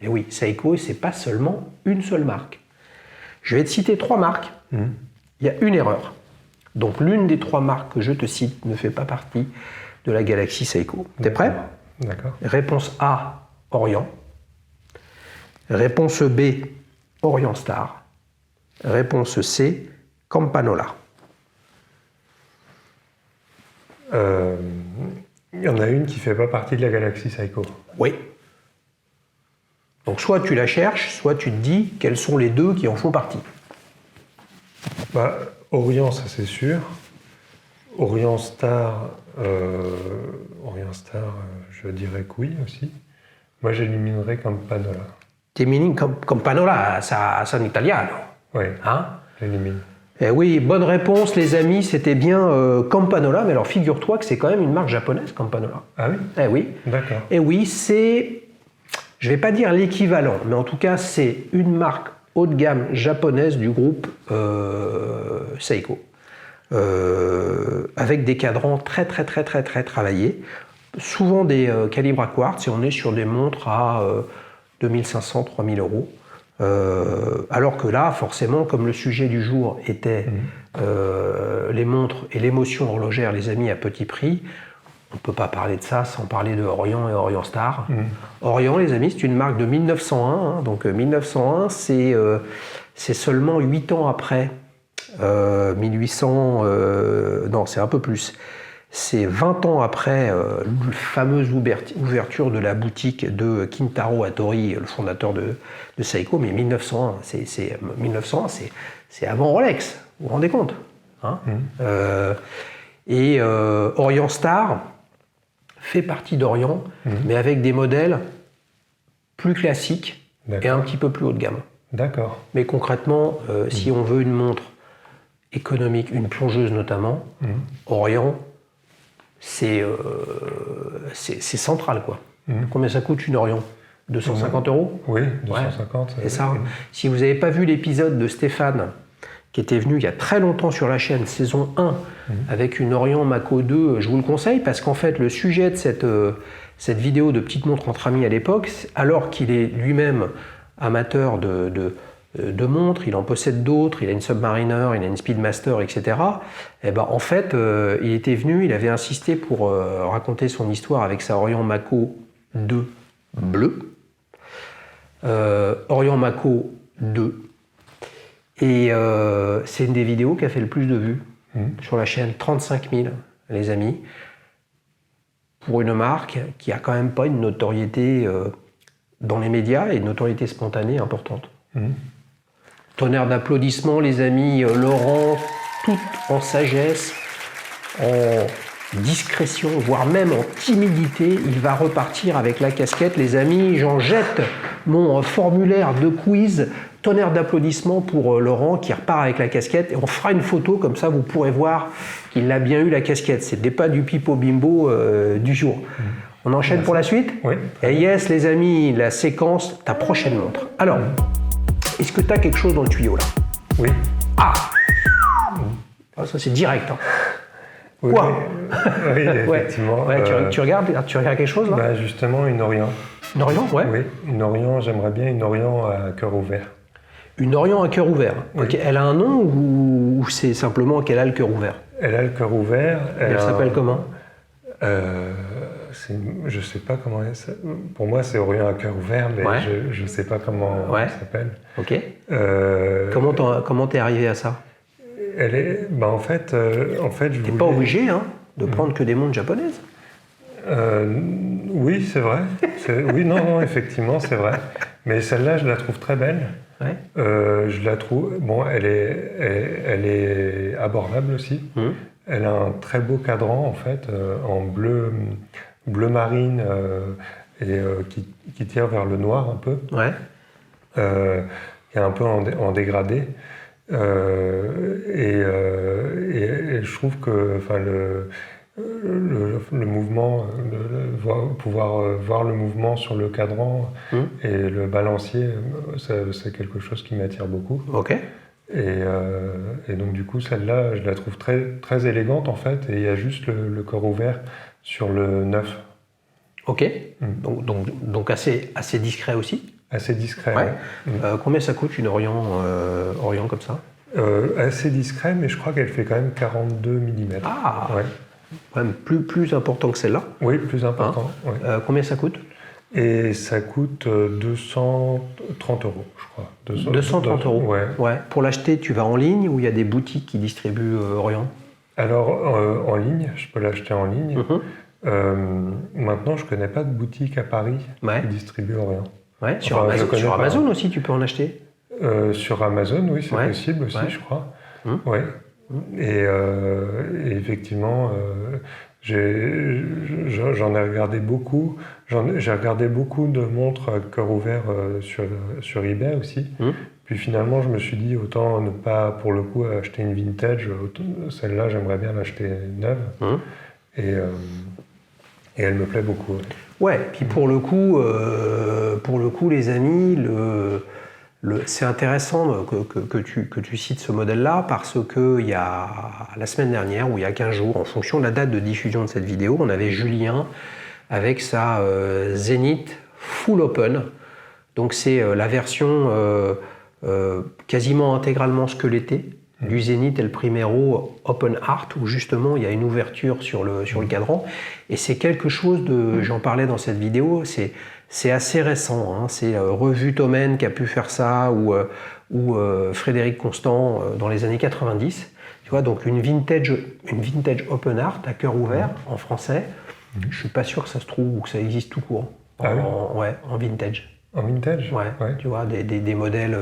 Et oui, Seiko, c'est pas seulement une seule marque. Je vais te citer 3 marques. Il y a une erreur. Donc l'une des 3 marques que je te cite ne fait pas partie de la galaxie Seiko. T'es prêt? D'accord. Réponse A, Orient. Réponse B, Orient Star. Réponse C, Campanola. Il y en a une qui ne fait pas partie de la galaxie Seiko. Oui. Donc soit tu la cherches, soit tu te dis quels sont les 2 qui en font partie. Bah, Orient, ça c'est sûr. Orient Star, je dirais que oui aussi. Moi, j'éliminerais Campanola. T'élimines Campanola, ça en italiano. Oui, hein, j'élimine. Eh oui, bonne réponse les amis, c'était bien Campanola, mais alors figure-toi que c'est quand même une marque japonaise, Campanola. Ah oui? Eh oui. D'accord. Eh oui, c'est, je vais pas dire l'équivalent, mais en tout cas c'est une marque haut de gamme japonaise du groupe Seiko. Avec des cadrans très travaillés, souvent des calibres à quartz, et on est sur des montres à 2500-3000 €. Alors que là, forcément, comme le sujet du jour était les montres et l'émotion horlogère, les amis, à petit prix, on ne peut pas parler de ça sans parler de Orient et Orient Star. Orient, les amis, c'est une marque de 1901, hein, donc 1901, c'est seulement 8 ans après 1800, non, c'est un peu plus. C'est 20 ans après la fameuse ouverture de la boutique de Kintaro Hattori, le fondateur de Seiko, mais 1901, c'est avant Rolex, vous vous rendez compte, hein, Orient Star fait partie d'Orient, mais avec des modèles plus classiques et un petit peu plus haut de gamme. D'accord. Mais concrètement, si on veut une montre économique, une plongeuse notamment, Orient, c'est central, quoi. Combien ça coûte une Orient? 250 €? Oui, 250. C'est ça. Si vous n'avez pas vu l'épisode de Stéphane, qui était venu il y a très longtemps sur la chaîne, saison 1, avec une Orient Mako 2, je vous le conseille, parce qu'en fait, le sujet de cette vidéo de petite montre entre amis à l'époque, alors qu'il est lui-même amateur de montres, il en possède d'autres, il a une Submariner, il a une Speedmaster, etc. Et ben, en fait, il était venu, il avait insisté pour raconter son histoire avec sa Orient Mako 2 bleue, Orient Mako 2, et c'est une des vidéos qui a fait le plus de vues sur la chaîne, 35 000, les amis, pour une marque qui a quand même pas une notoriété dans les médias et une notoriété spontanée importante. Tonnerre d'applaudissements, les amis. Laurent, tout en sagesse, en discrétion, voire même en timidité, il va repartir avec la casquette. Les amis, j'en jette mon formulaire de quiz. Tonnerre d'applaudissements pour Laurent qui repart avec la casquette. Et on fera une photo, comme ça vous pourrez voir qu'il a bien eu la casquette. C'était pas du pipo bimbo du jour. On enchaîne pour la suite? Oui. Et yes, les amis, la séquence, ta prochaine montre. Alors, est-ce que tu as quelque chose dans le tuyau là? Oui. Ah, ça c'est direct. Hein. Oui, quoi? Oui, effectivement. Ouais, tu regardes quelque chose là? Bah, justement, une Orient. Une Orient, ouais. Oui, une Orient, j'aimerais bien une Orient à cœur ouvert. Une Orient à cœur ouvert. Oui. Okay. Elle a un nom ou c'est simplement qu'elle a le cœur ouvert? Elle a le cœur ouvert. Elle s'appelle comment? Je sais pas comment elle. Pour moi, c'est Orient à cœur ouvert, mais je sais pas comment elle s'appelle. Ok. Comment t'es arrivé à ça? Elle est. En fait, je voulais. Pas obligé, hein, de prendre que des montres japonaises. Oui, c'est vrai. Oui, non, effectivement, c'est vrai. Mais celle-là, je la trouve très belle. Ouais. Je la trouve. Bon, elle est abordable aussi. Elle a un très beau cadran en fait, en bleu marine et qui tire vers le noir un peu. Ouais. Et un peu en dégradé. Et je trouve que, le mouvement, pouvoir voir le mouvement sur le cadran et le balancier, c'est quelque chose qui m'attire beaucoup. Ok. Et donc du coup, celle-là, je la trouve très, très élégante en fait, et il y a juste le corps ouvert sur le neuf. Ok. Donc assez discret aussi. Assez discret. Ouais. Combien ça coûte une Orient comme ça? Assez discret, mais je crois qu'elle fait quand même 42 mm. Ah. Ouais. Quand même plus important que celle-là. Oui, plus important. Ouais. Combien ça coûte? Et ça coûte 230 €, je crois. 230 €. Ouais. Pour l'acheter, tu vas en ligne ou il y a des boutiques qui distribuent Orient? Alors, en ligne, je peux l'acheter en ligne. Maintenant, je ne connais pas de boutique à Paris qui distribue Orient. Ouais, sur Amazon aussi, tu peux en acheter? Sur Amazon, oui, c'est possible aussi, je crois. Ouais. Et effectivement, j'en ai regardé beaucoup. J'ai regardé beaucoup de montres à cœur ouvert sur eBay aussi. Puis finalement, je me suis dit, autant ne pas, pour le coup, acheter une vintage. Celle-là, j'aimerais bien l'acheter neuve. Et elle me plaît beaucoup. Ouais, puis pour le coup, les amis, c'est intéressant que tu cites ce modèle-là parce que il y a la semaine dernière ou il y a 15 jours, en fonction de la date de diffusion de cette vidéo, on avait Julien avec sa Zenith Full Open. Donc c'est la version quasiment intégralement squelettée du Zenith El Primero Open Heart, où justement il y a une ouverture sur le cadran. Et c'est quelque chose j'en parlais dans cette vidéo, c'est assez récent, hein. C'est Revue Tomen qui a pu faire ça, ou Frédéric Constant dans les années 90. Tu vois, donc une vintage Open Heart à cœur ouvert en français. Je suis pas sûr que ça se trouve ou que ça existe tout court. En vintage. En vintage? Ouais. Tu vois, des modèles.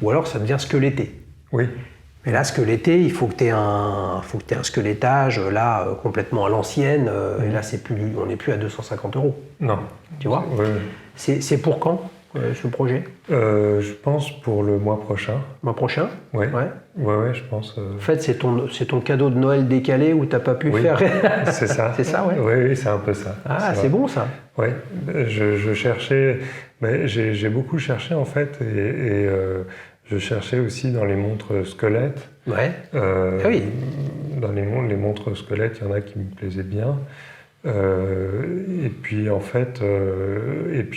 Ou alors ça devient squeletté. Oui. Mais là, squeletté, il faut que tu aies un squelettage là complètement à l'ancienne. Et là, on n'est plus à 250 €. Non. Tu vois? Oui. C'est pour quand ce projet? Je pense pour le mois prochain. Mois prochain? Ouais, je pense. En fait, c'est ton cadeau de Noël décalé où tu n'as pas pu faire. C'est ça. C'est ça, ouais. Oui, c'est un peu ça. Ah, c'est bon ça. Oui, je cherchais, mais j'ai beaucoup cherché en fait, et je cherchais aussi dans les montres squelettes. Ouais. Oui. Dans les montres squelettes, il y en a qui me plaisaient bien. Et puis en fait,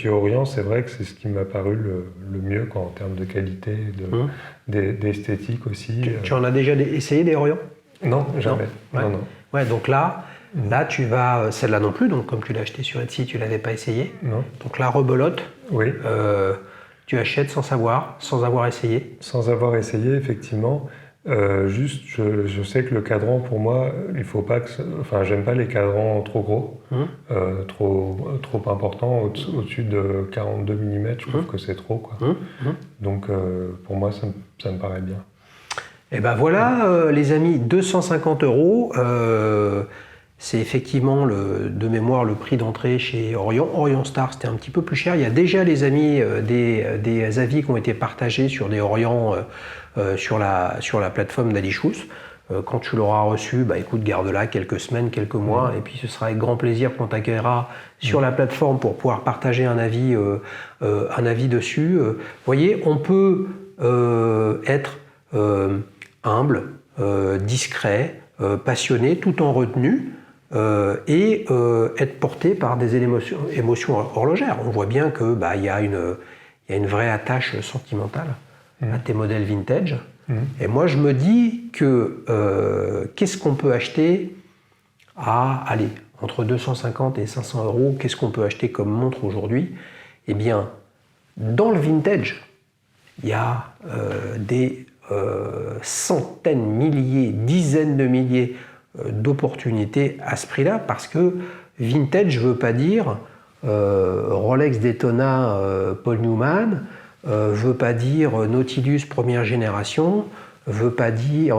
Orient, c'est vrai que c'est ce qui m'a paru le mieux en termes de qualité, d'esthétique aussi. Tu en as déjà essayé des Orient? Non, jamais. Non. Ouais, donc là tu vas, celle-là non plus, donc comme tu l'as acheté sur Etsy, tu l'avais pas essayé. Non. Donc là, rebelote. Oui. Tu achètes sans avoir essayé. Sans avoir essayé, effectivement. Juste, je sais que le cadran, pour moi, il faut pas que... Enfin, j'aime pas les cadrans trop gros, trop importants, au-dessus de 42 mm, je trouve que c'est trop, quoi. Donc, pour moi, ça me paraît bien. Et ben voilà, les amis, 250 €. C'est effectivement de mémoire le prix d'entrée chez Orient. Orient Star, c'était un petit peu plus cher. Il y a déjà, les amis, des avis qui ont été partagés sur des Orient sur la plateforme d'Alichous. Quand tu l'auras reçu, écoute, garde-la quelques semaines, quelques mois, et puis ce sera avec grand plaisir qu'on t'accueillera sur la plateforme pour pouvoir partager un avis dessus. Vous voyez, on peut être humble, discret, passionné, tout en retenue. et être porté par des émotions horlogères. On voit bien que y a une vraie attache sentimentale à tes modèles vintage. Et moi, je me dis que qu'est-ce qu'on peut acheter entre 250 et 500 euros, qu'est-ce qu'on peut acheter comme montre aujourd'hui? Eh bien, dans le vintage, il y a des centaines, milliers, dizaines de milliers d'opportunités à ce prix-là, parce que vintage ne veut pas dire Rolex Daytona Paul Newman, veut pas dire Nautilus première génération, veut pas dire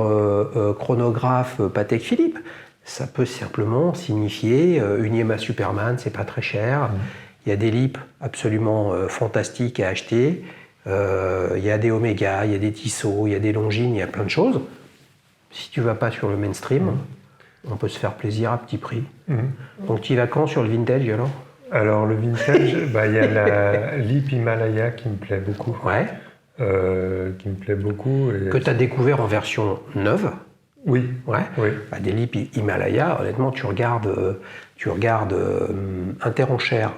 chronographe Patek Philippe. Ça peut simplement signifier une Yema Superman, c'est pas très cher. Il y a des LIP absolument fantastiques à acheter. Il y a des Omega, il y a des Tissot, il y a des Longines, il y a plein de choses. Si tu vas pas sur le mainstream, on peut se faire plaisir à petit prix. Donc tu y vas quand sur le vintage alors? Alors le vintage, il y a la LIP Himalaya qui me plaît beaucoup. Ouais. Qui me plaît beaucoup. Que tu as découvert en version neuve. Oui. Ouais. Oui. Des LIP Himalaya, honnêtement, tu regardes Interenchères,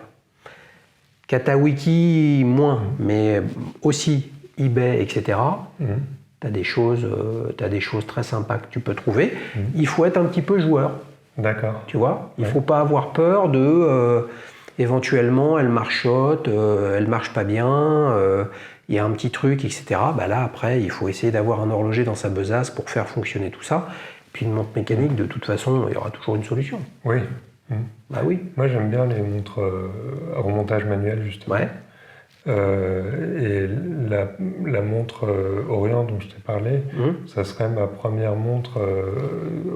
Katawiki moins, mais aussi eBay, etc. Tu as des choses très sympas que tu peux trouver. Il faut être un petit peu joueur. D'accord. Tu vois, il ne faut pas avoir peur de éventuellement elle marchote, elle marche pas bien, il y a un petit truc, etc. Là après il faut essayer d'avoir un horloger dans sa besace pour faire fonctionner tout ça. Puis une montre mécanique, de toute façon, il y aura toujours une solution. Oui. Oui. Moi j'aime bien les montres à remontage manuel justement. Ouais. Et la montre Orient dont je t'ai parlé, ça serait ma première montre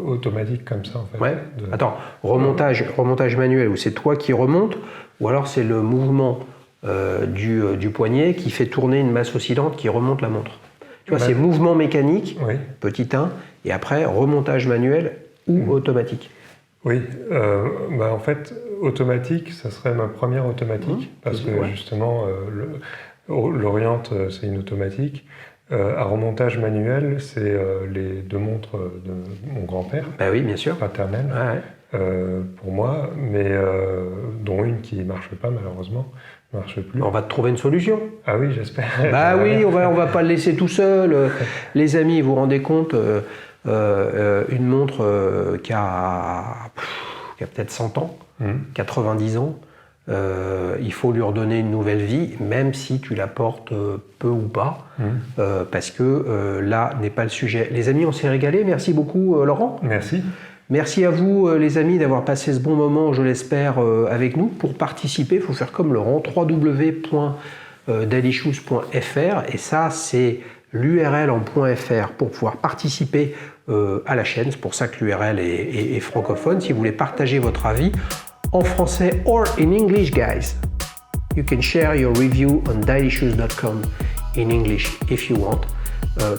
automatique comme ça en fait. Ouais. Attends, remontage manuel, où c'est toi qui remontes, ou alors c'est le mouvement du poignet qui fait tourner une masse oscillante qui remonte la montre. Tu vois, c'est mouvement mécanique, petit 1, et après remontage manuel ou automatique. Oui, en fait, automatique, ça serait ma première automatique, parce que justement, l'Orient, c'est une automatique. À remontage manuel, c'est les deux montres de mon grand-père, oui, bien sûr, paternel, pour moi, mais dont une qui ne marche pas malheureusement, ne marche plus. On va te trouver une solution. Ah oui, j'espère. Oui, on va pas le laisser tout seul. Les amis, vous vous rendez compte, une montre qui a peut-être 100 ans, 90 ans, il faut lui redonner une nouvelle vie, même si tu la portes peu ou pas, parce que là n'est pas le sujet. Les amis, on s'est régalé. Merci beaucoup, Laurent. Merci. Merci à vous, les amis, d'avoir passé ce bon moment, je l'espère, avec nous. Pour participer, il faut faire comme Laurent, www.dailyshoes.fr, et ça, c'est l'URL en .fr pour pouvoir participer à la chaîne. C'est pour ça que l'URL est francophone. Si vous voulez partager votre avis en français or in English, guys, you can share your review on dailyshoes.com in English if you want.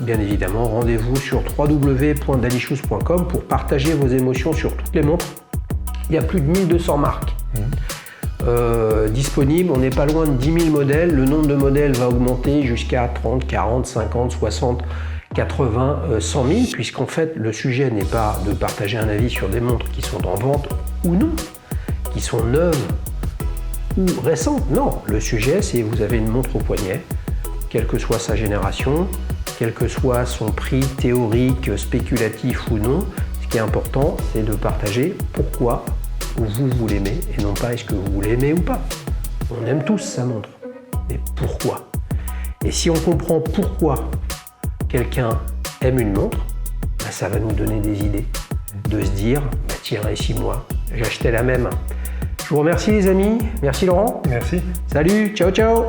Bien évidemment, rendez-vous sur www.dailyshoes.com pour partager vos émotions sur toutes les montres. Il y a plus de 1200 marques disponibles. On n'est pas loin de 10 000 modèles. Le nombre de modèles va augmenter jusqu'à 30, 40, 50, 60, 80, 100 000, puisqu'en fait, le sujet n'est pas de partager un avis sur des montres qui sont en vente ou non, qui sont neuves ou récentes. Non, le sujet, c'est vous avez une montre au poignet, quelle que soit sa génération, quel que soit son prix théorique, spéculatif ou non. Ce qui est important, c'est de partager pourquoi vous l'aimez et non pas est-ce que vous l'aimez ou pas. On aime tous sa montre, mais pourquoi? Et si on comprend pourquoi quelqu'un aime une montre, ça va nous donner des idées. De se dire, tiens, et si moi, j'achetais la même. Je vous remercie les amis. Merci Laurent. Merci. Salut, ciao ciao.